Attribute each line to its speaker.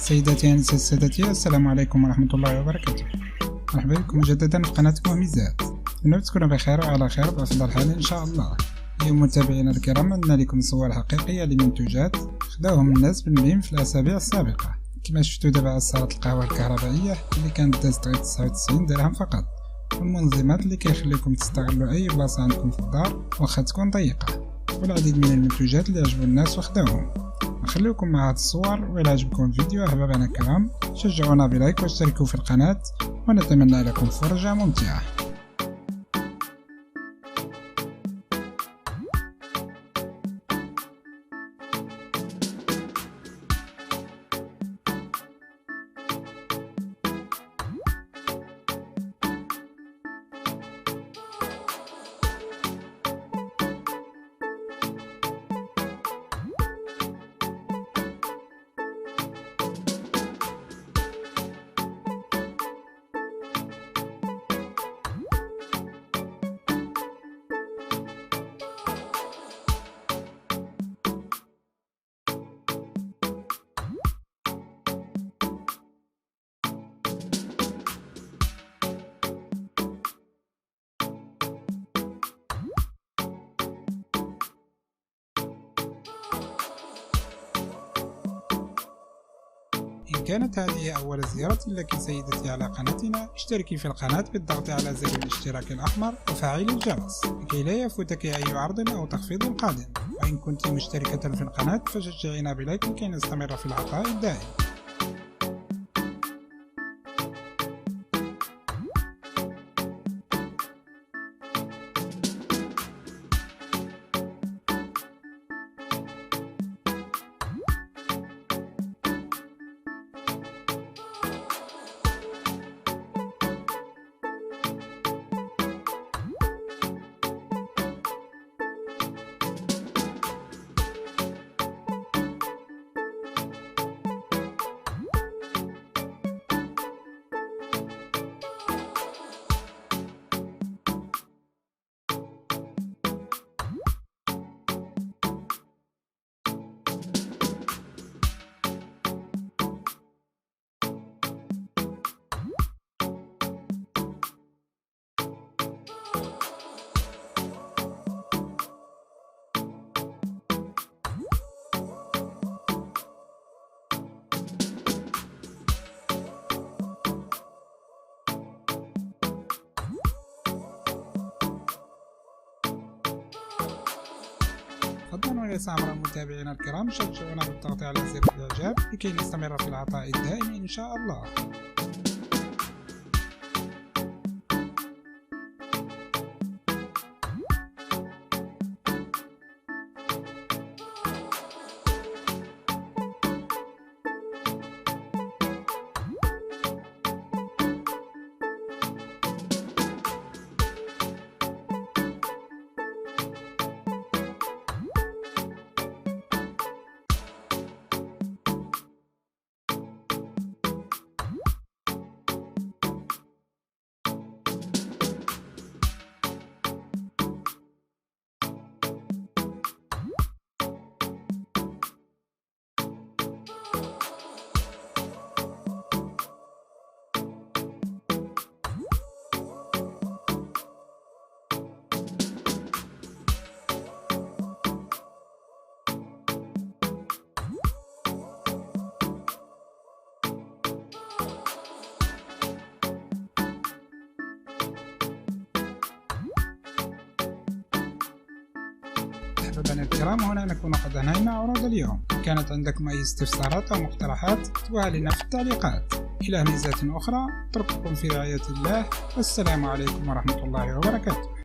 Speaker 1: سيداتي أنسة سادتي، السلام عليكم ورحمة الله وبركاته. مرحبا بكم مجددا في قناة مهمزات. نرجو تكونوا بخير وعلى خير بأفضل حال إن شاء الله. اليوم متابعينا الكرام عندنا لكم صور حقيقية لمنتوجات خداوهم الناس بالميم في الأسابيع السابقة. كما شفتوا دابا صارت القهوة الكهربائية اللي كانت دازت غير 99 درهم فقط، والمنظمات اللي كيخليكم تستغلوا أي بلاصة عندكم في الدار واخا تكون ضيقة، والعديد من المنتوجات اللي عجبوا الناس وخداوهم. نخليكم مع هاد الصور، وإلا عجبكم الفيديو أحبابنا الكرام شجعونا بلايك واشتركوا في القناة، ونتمنى لكم فرجة ممتعة. إن كانت هذه أول زيارة لك سيدتي على قناتنا، اشتركي في القناة بالضغط على زر الاشتراك الأحمر وفعل الجرس لكي لا يفوتك أي عرض أو تخفيض قادم. وإن كنت مشتركة في القناة فشجعينا بلايك لكي نستمر في العطاء الدائم. فضلا وليس امرا متابعينا الكرام شجعونا بالضغط على زر الاعجاب لكي نستمر في العطاء الدائم ان شاء الله. أحبابنا الكرام، هنا نكون قد انهينا عروض اليوم. إن كانت عندكم أي استفسارات أو مقترحات اكتبوها لنا في التعليقات. إلى ميزات أخرى أترككم في رعاية الله، والسلام عليكم ورحمة الله وبركاته.